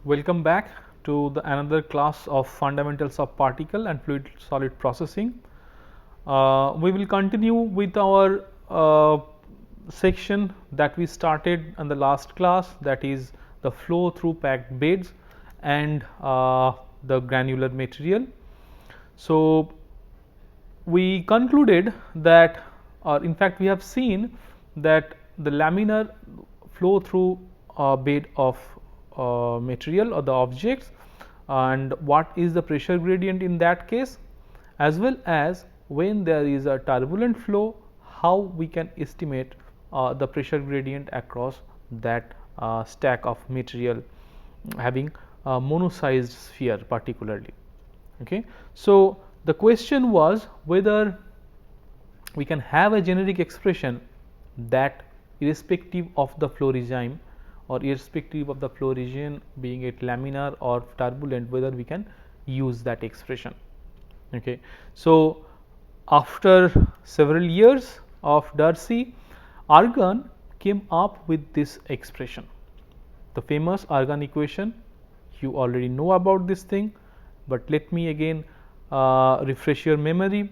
Welcome back to another class of fundamentals of particle and fluid solid processing. We will continue with our section that we started in the last class, that is the flow through packed beds and the granular material. So, we concluded that, or in fact we have seen that the laminar flow through a bed of material or the objects, and what is the pressure gradient in that case, as well as when there is a turbulent flow, how we can estimate the pressure gradient across that stack of material having a mono-sized sphere particularly. Okay. So, the question was whether we can have a generic expression that irrespective of the flow regime or irrespective of the flow region, being it laminar or turbulent, whether we can use that expression. Okay. So, after several years of Darcy, Argon came up with this expression, the famous Argon equation. You already know about this thing, but let me again refresh your memory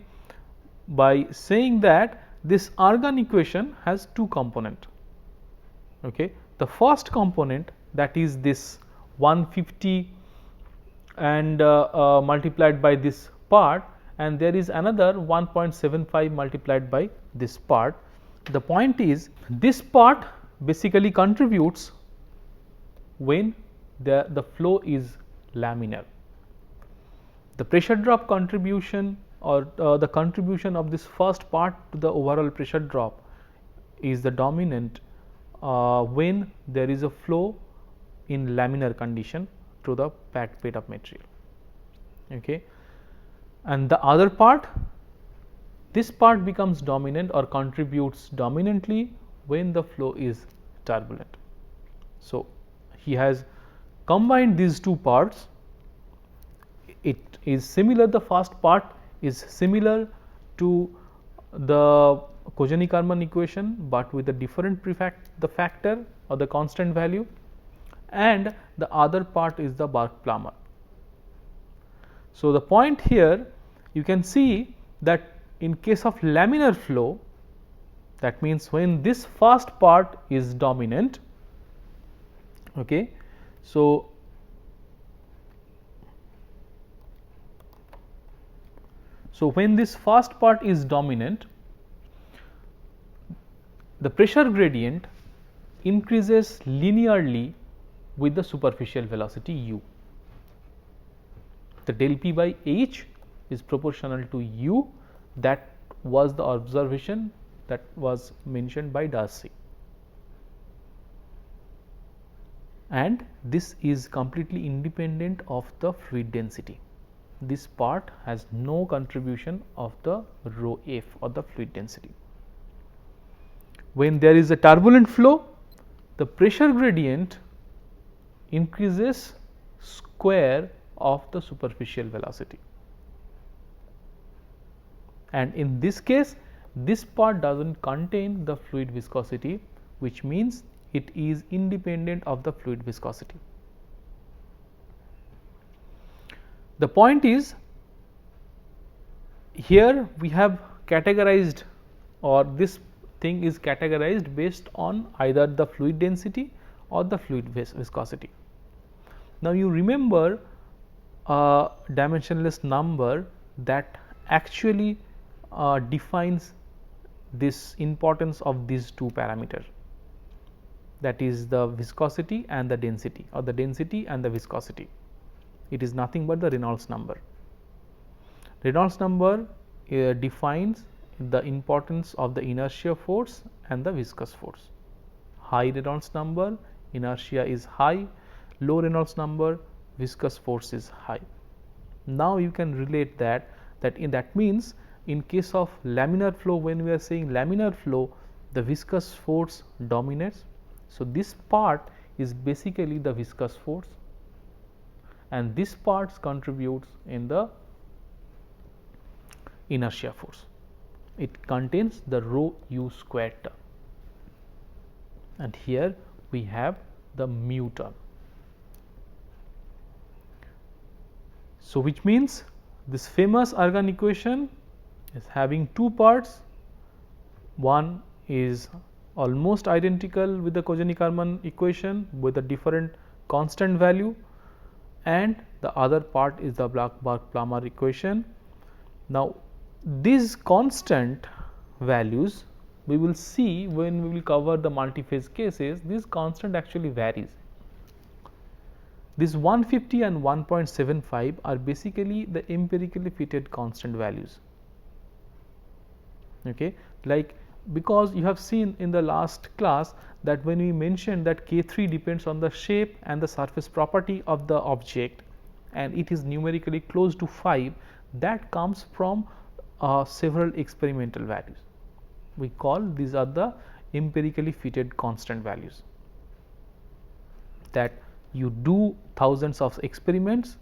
by saying that this Argon equation has two components. Okay. The first component, that is this 150 and multiplied by this part, and there is another 1.75 multiplied by this part. The point is, this part basically contributes when the flow is laminar. The pressure drop contribution, or the contribution of this first part to the overall pressure drop, is the dominant when there is a flow in laminar condition through the packed bed of material. Okay. And the other part, this part becomes dominant or contributes dominantly when the flow is turbulent. So, he has combined these two parts. It is similar, the first part is similar to the Koenig-Karman equation, but with a different the factor or the constant value, and the other part is the Burke-Plummer. So, the point here, you can see that in case of laminar flow, that means when this first part is dominant. Okay. So, when this first part is dominant, the pressure gradient increases linearly with the superficial velocity u. The del p by h is proportional to u. That was the observation that was mentioned by Darcy, and this is completely independent of the fluid density. This part has no contribution of the rho f or the fluid density. When there is a turbulent flow, the pressure gradient increases square of the superficial velocity, and in this case this part does not contain the fluid viscosity, which means it is independent of the fluid viscosity. The point is, here we have categorized, or this thing is categorized based on either the fluid density or the fluid viscosity. Now, you remember a dimensionless number that actually defines this importance of these two parameters, that is the viscosity and the density, or the density and the viscosity. It is nothing but the Reynolds number. Reynolds number defines the importance of the inertia force and the viscous force. High Reynolds number, inertia is high; low Reynolds number, viscous force is high. Now, you can relate that means in case of laminar flow, when we are saying laminar flow, the viscous force dominates. So, this part is basically the viscous force, and this part contributes in the inertia force. It contains the rho u square term, and here we have the mu term. So, which means this famous Argan equation is having two parts. One is almost identical with the Koenig-Karman equation with a different constant value, and the other part is the Black-Balch-Plummer equation. Now, these constant values we will see when we will cover the multi-phase cases. This constant actually varies. This 150 and 1.75 are basically the empirically fitted constant values. Okay, like, because you have seen in the last class that when we mentioned that K3 depends on the shape and the surface property of the object, and it is numerically close to 5, that comes from several experimental values. We call these are the empirically fitted constant values, that you do thousands of experiments,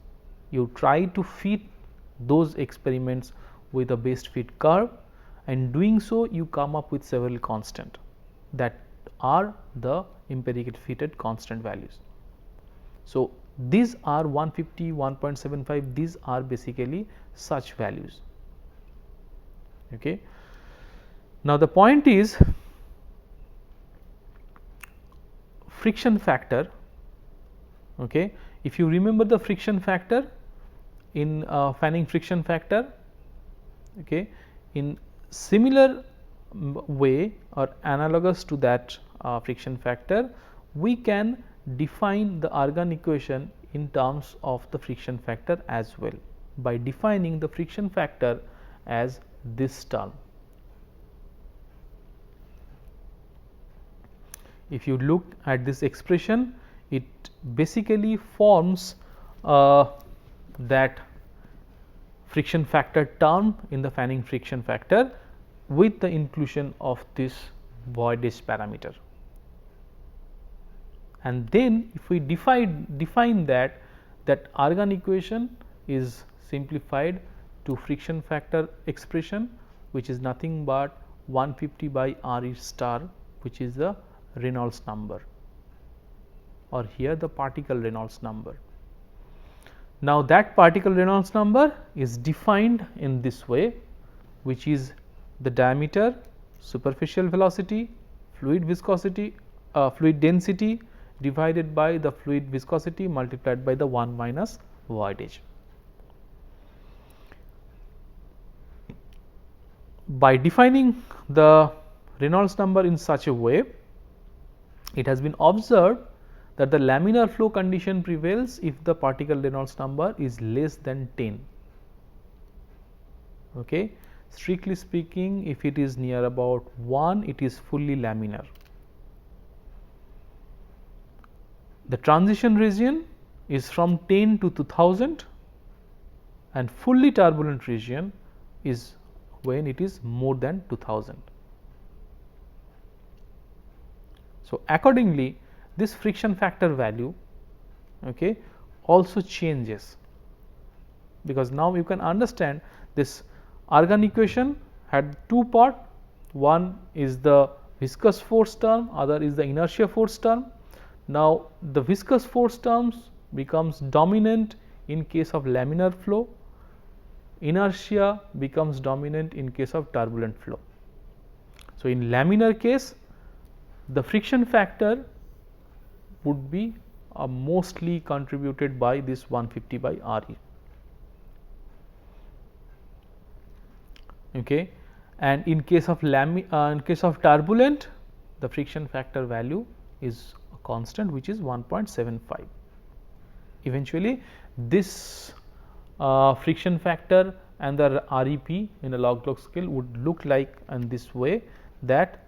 you try to fit those experiments with a best fit curve, and doing so you come up with several constant that are the empirically fitted constant values. So, these are 150, 1.75, these are basically such values. Okay. Now, the point is friction factor. Okay. If you remember the friction factor in fanning friction factor, okay, in similar way or analogous to that friction factor, we can define the Argan equation in terms of the friction factor as well, by defining the friction factor as this term. If you look at this expression, it basically forms that friction factor term in the fanning friction factor with the inclusion of this voidage parameter. And then if we define that Argan equation is simplified to friction factor expression, which is nothing but 150 by Re star, which is the Reynolds number, or here the particle Reynolds number. Now, that particle Reynolds number is defined in this way, which is the diameter, superficial velocity, fluid viscosity, fluid density divided by the fluid viscosity multiplied by the 1 minus voidage. By defining the Reynolds number in such a way, it has been observed that the laminar flow condition prevails if the particle Reynolds number is less than 10. Okay. Strictly speaking, if it is near about 1, it is fully laminar. The transition region is from 10 to 2000, and fully turbulent region is when it is more than 2000. So, accordingly, this friction factor value, okay, also changes, because now you can understand this Argan equation had two parts. One is the viscous force term, other is the inertia force term. Now, the viscous force terms becomes dominant in case of laminar flow, inertia becomes dominant in case of turbulent flow. So, in laminar case, the friction factor would be mostly contributed by this 150 by Re. Okay. And in case of turbulent, the friction factor value is a constant, which is 1.75. Eventually, this friction factor and the REP in a log-log scale would look like in this way, that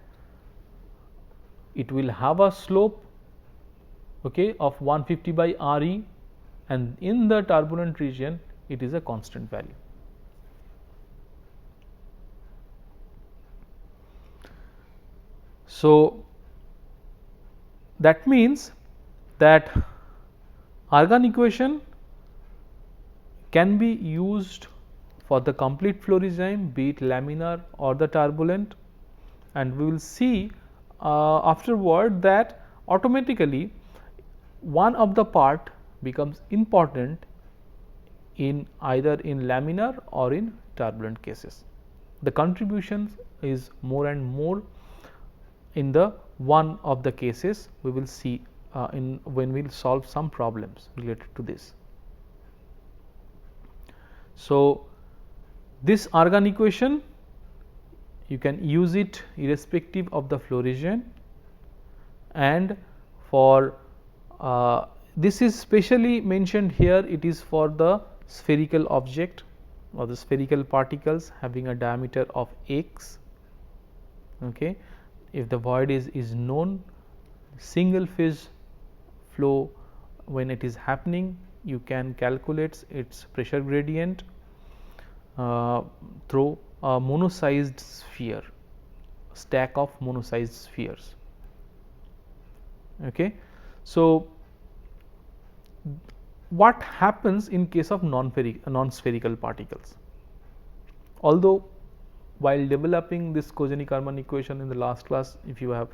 it will have a slope, okay, of 150 by Re, and in the turbulent region it is a constant value. So, that means that Argan equation can be used for the complete flow regime, be it laminar or the turbulent, and we will see afterward that automatically one of the part becomes important in either in laminar or in turbulent cases. The contribution is more and more in the one of the cases we will see in when we will solve some problems related to this. So, this Argand equation you can use it irrespective of the flow region, and for this is specially mentioned here, it is for the spherical object or the spherical particles having a diameter of x. Okay. If the void is known, single phase flow when it is happening, you can calculate its pressure gradient through a mono-sized sphere, stack of mono-sized spheres. Okay. So, what happens in case of non-spherical particles? Although while developing this Contd-Karman equation in the last class, if you have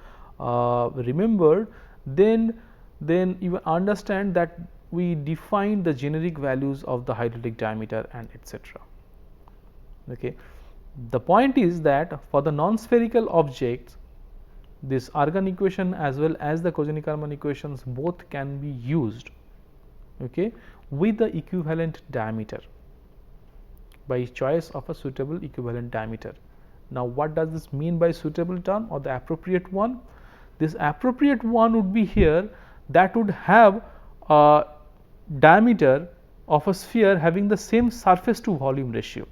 remembered, then you understand that we defined the generic values of the hydraulic diameter and etc. Okay. The point is that for the non-spherical objects, this Argand equation as well as the Contd-Karman equations both can be used, okay, with the equivalent diameter by choice of a suitable equivalent diameter. Now, what does this mean by suitable term or the appropriate one? This appropriate one would be here that would have a diameter of a sphere having the same surface to volume ratio,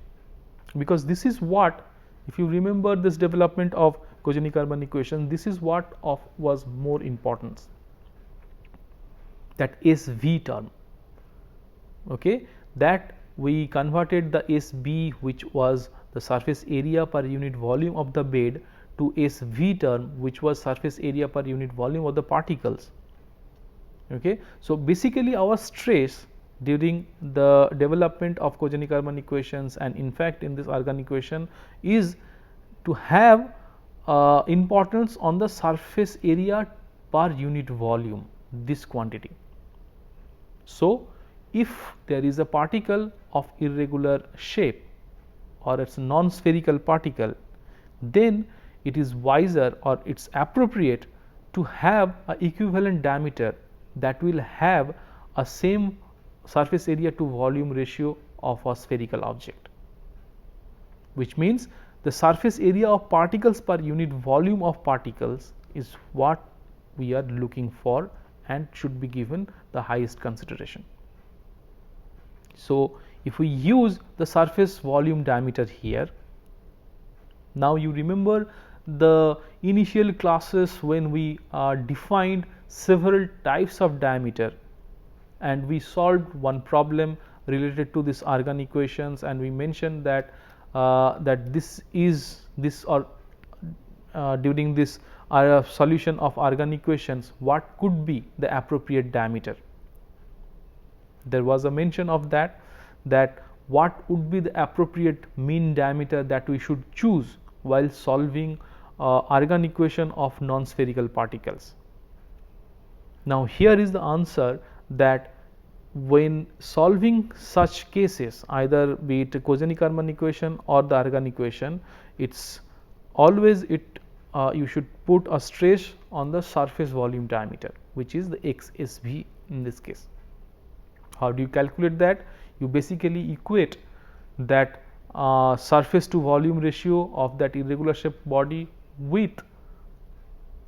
because this is what, if you remember this development of Contd-Karman equation, this is what was more important, that SV term, okay, that we converted the SB, which was the surface area per unit volume of the bed, to SV term, which was surface area per unit volume of the particles. Okay. So, basically our stress during the development of Contd-Karman equations and in fact in this Argand equation is to have importance on the surface area per unit volume, this quantity. So, if there is a particle of irregular shape or it is a non-spherical particle, then it is wiser or it is appropriate to have a equivalent diameter that will have a same surface area to volume ratio of a spherical object, which means the surface area of particles per unit volume of particles is what we are looking for and should be given the highest consideration. So, if we use the surface volume diameter here, now you remember the initial classes when we defined several types of diameter and we solved one problem related to this Argand equations, and we mentioned that during this solution of Argand equations, what could be the appropriate diameter. There was a mention of that what would be the appropriate mean diameter that we should choose while solving Argand equation of non-spherical particles. Now, here is the answer, that when solving such cases, either be it Contd-Karman equation or the Argand equation, it's always you should put a stress on the surface volume diameter, which is the XSV in this case. How do you calculate that? You basically equate that surface to volume ratio of that irregular shaped body with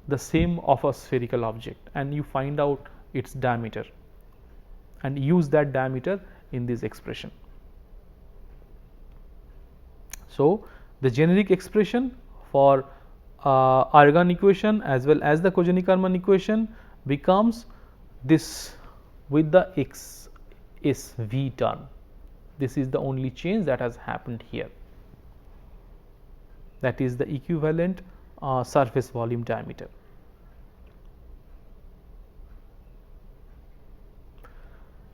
the same of a spherical object, and you find out its diameter and use that diameter in this expression. So, the generic expression for Argand equation as well as the Contd-Karman equation becomes this with the XSV term. This is the only change that has happened here, that is the equivalent surface volume diameter.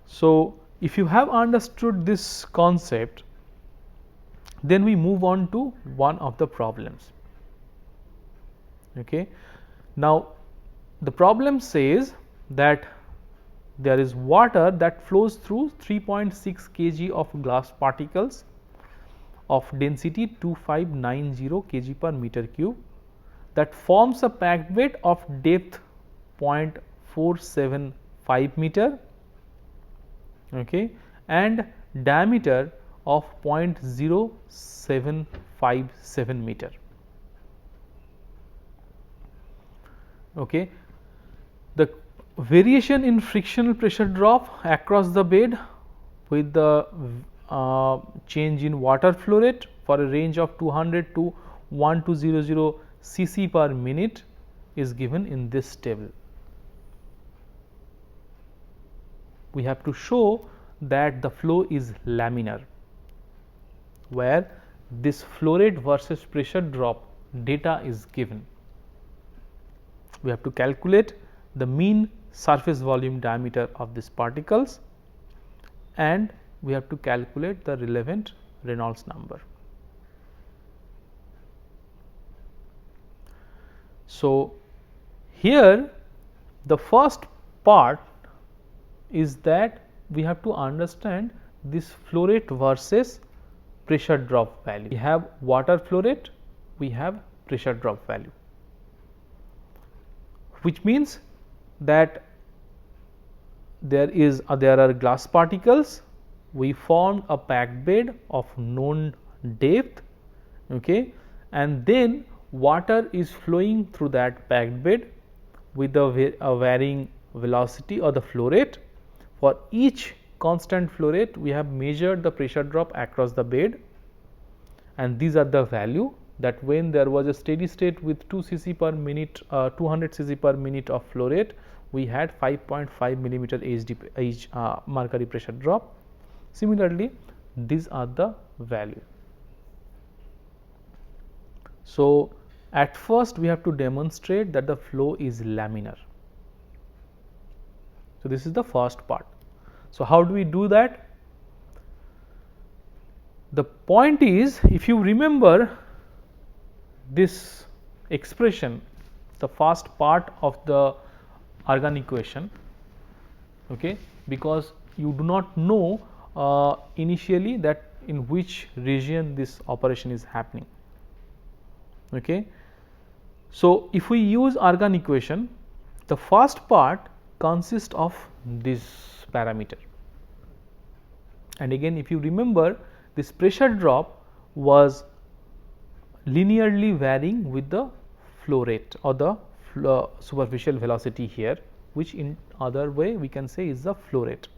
So, if you have understood this concept, then we move on to one of the problems. Okay. Now, the problem says that there is water that flows through 3.6 kg of glass particles of density 2590 kg per meter cube that forms a packed bed of depth 0.475 meter, okay, and diameter of 0.0757 meter. Okay. The variation in frictional pressure drop across the bed with the change in water flow rate for a range of 200 to 1200 cc per minute is given in this table. We have to show that the flow is laminar, where this flow rate versus pressure drop data is given. We have to calculate the mean surface volume diameter of these particles, and we have to calculate the relevant Reynolds number. So, here the first part is that we have to understand this flow rate versus pressure drop value. We have water flow rate, we have pressure drop value, which means that there are glass particles. We formed a packed bed of known depth, okay, and then water is flowing through that packed bed with a varying velocity or the flow rate. For each constant flow rate, we have measured the pressure drop across the bed, and these are the value that when there was a steady state with 2 cc per minute, 200 cc per minute of flow rate, we had 5.5 millimeter mercury pressure drop. Similarly, these are the value. So, at first we have to demonstrate that the flow is laminar. So, this is the first part. So, how do we do that? The point is, if you remember this expression, the first part of the Argan equation, okay, because you do not know initially that in which region this operation is happening. Okay. So, if we use Argan equation, the first part consists of this parameter, and again if you remember, this pressure drop was linearly varying with the flow rate or the superficial velocity here, which in other way we can say is the flow rate.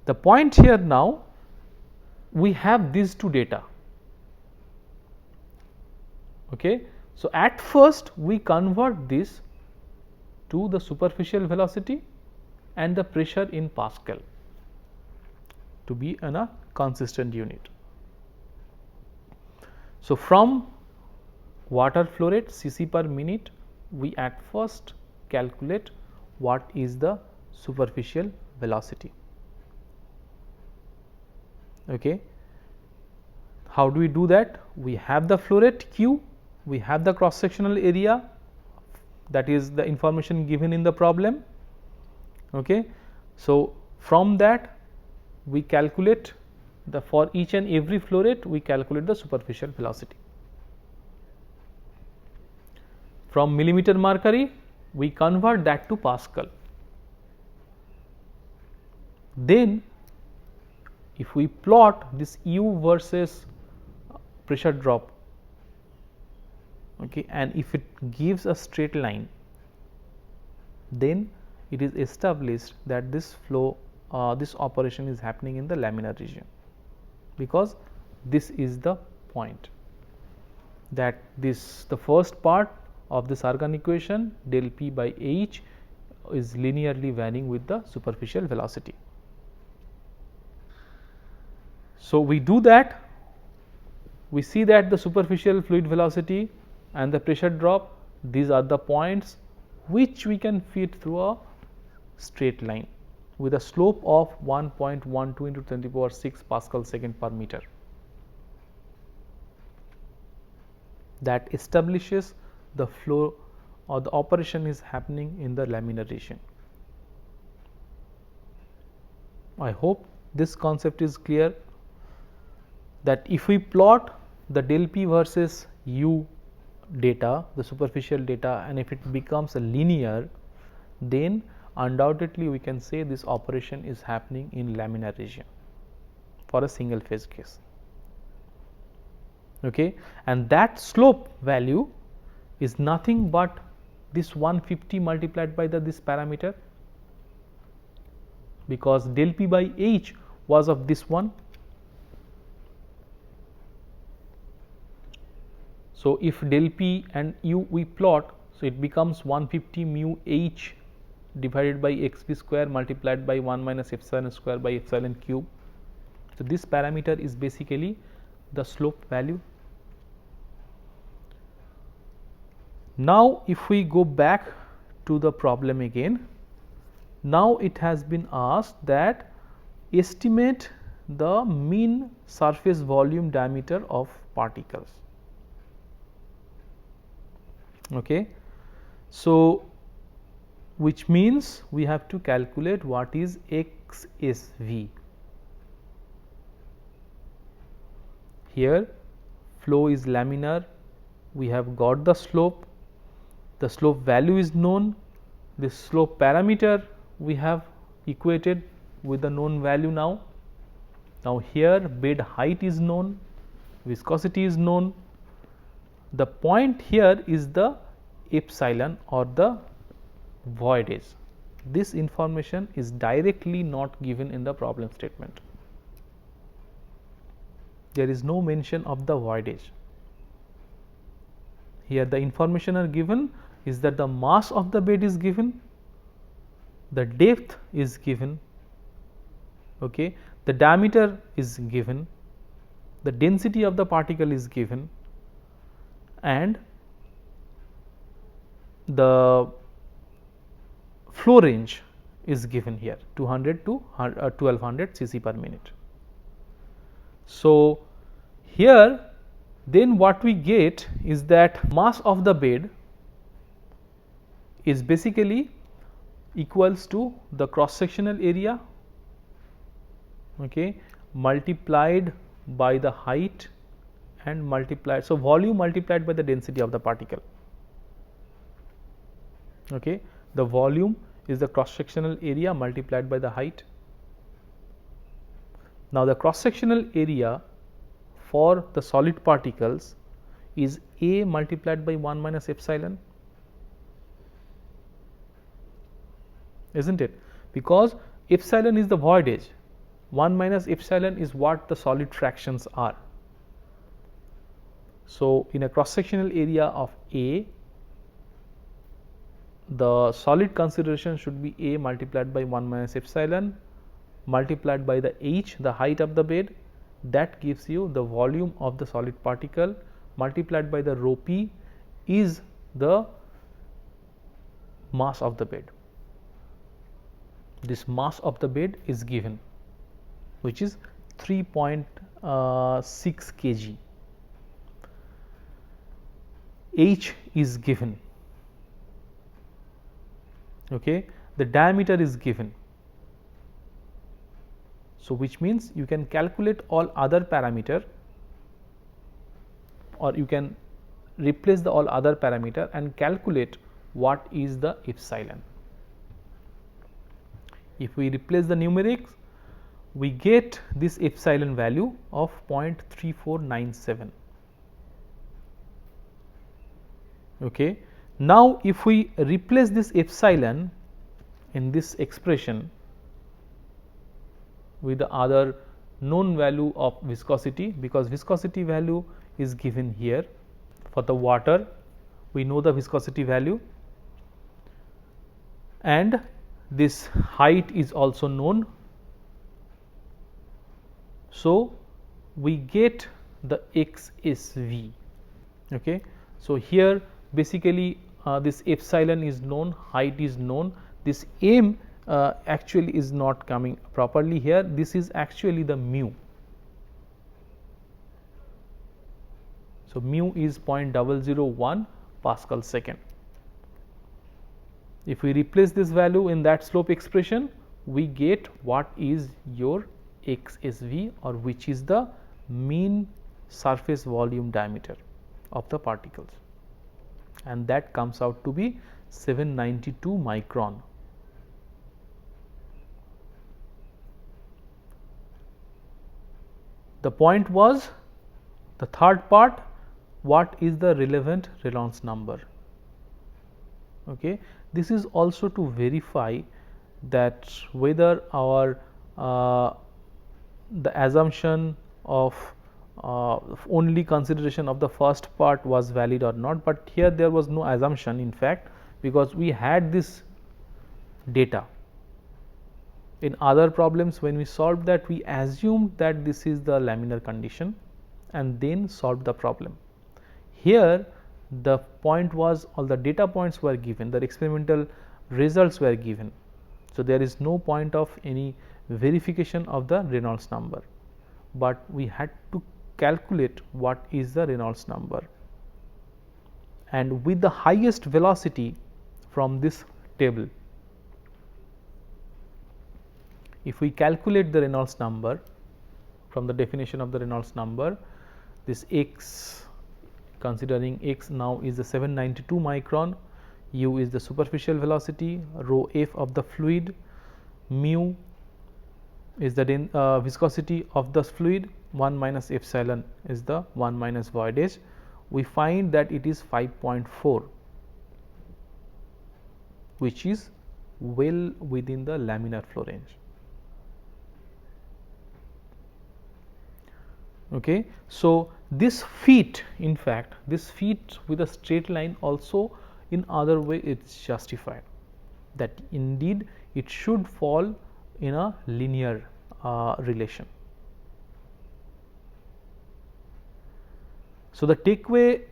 The point here now, we have these two data. Okay. So, at first we convert this to the superficial velocity and the pressure in Pascal to be in a consistent unit. So, from water flow rate cc per minute, we at first calculate what is the superficial velocity. Okay. How do we do that? We have the flow rate Q, we have the cross sectional area, that is the information given in the problem. Okay. So, from that we calculate the, for each and every flow rate we calculate the superficial velocity. From millimeter mercury we convert that to Pascal. Then if we plot this U versus pressure drop, okay, and if it gives a straight line, then it is established that this flow, this operation is happening in the laminar region, because this is the point that this, the first part of this Argan equation, del P by H is linearly varying with the superficial velocity. So, we do that, we see that the superficial fluid velocity and the pressure drop, these are the points which we can fit through a straight line with a slope of 1.12 into 10 to the power 6 Pascal second per meter. That establishes the flow or the operation is happening in the laminar region. I hope this concept is clear, that if we plot the del p versus u data, the superficial data, and if it becomes a linear, then undoubtedly we can say this operation is happening in laminar region for a single phase case. Okay, and that slope value is nothing but this 150 multiplied by this parameter, because del p by h was of this one. So, if del p and u we plot, so it becomes 150 mu h divided by x b square multiplied by 1 minus epsilon square by epsilon cube. So, this parameter is basically the slope value. Now, if we go back to the problem again, now it has been asked that estimate the mean surface volume diameter of particles. Okay. So, which means we have to calculate what is XSV. Here flow is laminar, we have got the slope value is known, this slope parameter we have equated with the known value now. Now, here bed height is known, viscosity is known. The point here is the epsilon or the voidage. This information is directly not given in the problem statement. There is no mention of the voidage. Here the information are given is that the mass of the bed is given, the depth is given, okay, the diameter is given, the density of the particle is given, and the flow range is given here 200 to 1200 cc per minute. So, here then what we get is that mass of the bed is basically equals to the cross sectional area, okay, multiplied by the height and multiplied, so volume multiplied by the density of the particle. Okay, the volume is the cross sectional area multiplied by the height. Now, the cross sectional area for the solid particles is A multiplied by 1 minus epsilon, isn't it? Because epsilon is the voidage, 1 minus epsilon is what the solid fractions are. So, in a cross sectional area of A, the solid consideration should be A multiplied by 1 minus epsilon multiplied by the h, the height of the bed, that gives you the volume of the solid particle multiplied by the rho p is the mass of the bed. This mass of the bed is given, which is 3.6 kg. H is given, okay, the diameter is given. So, which means you can calculate all other parameter, or you can replace the all other parameter and calculate what is the epsilon. If we replace the numerics, we get this epsilon value of 0.3497. Okay. Now, if we replace this epsilon in this expression with the other known value of viscosity, because viscosity value is given here for the water, we know the viscosity value, and this height is also known. So, we get the XSV. Okay. So, here basically this epsilon is known, height is known, this m actually is not coming properly here, this is actually the mu. So, mu is 0.001 Pascal second. If we replace this value in that slope expression, we get what is your XSV, or which is the mean surface volume diameter of the particles, and that comes out to be 792 micron. The point was, the third part, what is the relevant Reynolds number. Okay. This is also to verify that whether our the assumption of only consideration of the first part was valid or not, but here there was no assumption in fact, because we had this data. In other problems, when we solved that, we assumed that this is the laminar condition and then solved the problem. Here the point was, all the data points were given, the experimental results were given. So, there is no point of any verification of the Reynolds number, but we had to calculate what is the Reynolds number, and with the highest velocity from this table, if we calculate the Reynolds number from the definition of the Reynolds number, this x, considering x now is the 792 micron, u is the superficial velocity, rho f of the fluid, mu is the viscosity of the fluid, 1 minus epsilon is the 1 minus voidage. We find that it is 5.4, which is well within the laminar flow range. Okay. So, this feat, in fact, this feat with a straight line also in other way it is justified, that indeed it should fall in a linear relation. So, the takeaway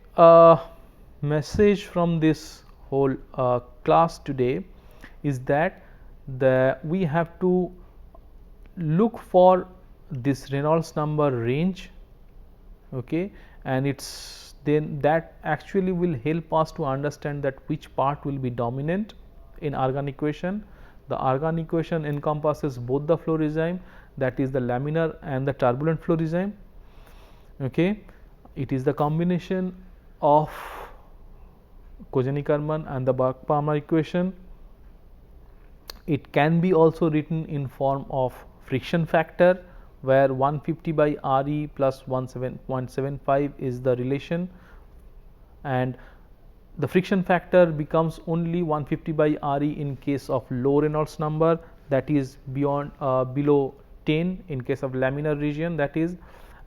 message from this whole class today is that we have to look for this Reynolds number range, okay, and it's then that actually will help us to understand that which part will be dominant in argon equation. The argon equation encompasses both the flow regime, that is the laminar and the turbulent flow regime. Okay. It is the combination of Contd and the Burke-Palmer equation. It can be also written in form of friction factor, where 150 by Re plus 0.75 is the relation, and the friction factor becomes only 150 by Re in case of low Reynolds number, that is beyond below 10 in case of laminar region, that is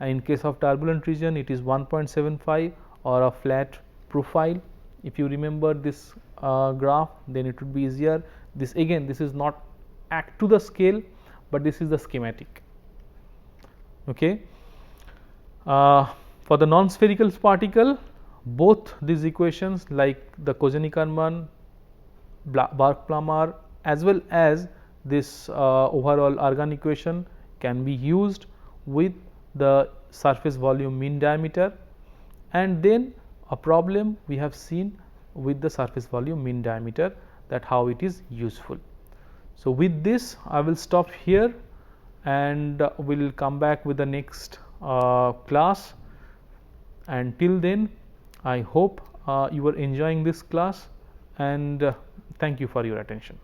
in case of turbulent region it is 1.75 or a flat profile. If you remember this graph, then it would be easier. This again, this is not act to the scale, but this is the schematic. Okay. For the non-spherical particle, both these equations like the Contd, Burke-Palmer as well as this overall argon equation can be used with the surface volume mean diameter, and then a problem we have seen with the surface volume mean diameter, that how it is useful. So, with this I will stop here and we will come back with the next class, and till then I hope you are enjoying this class, and thank you for your attention.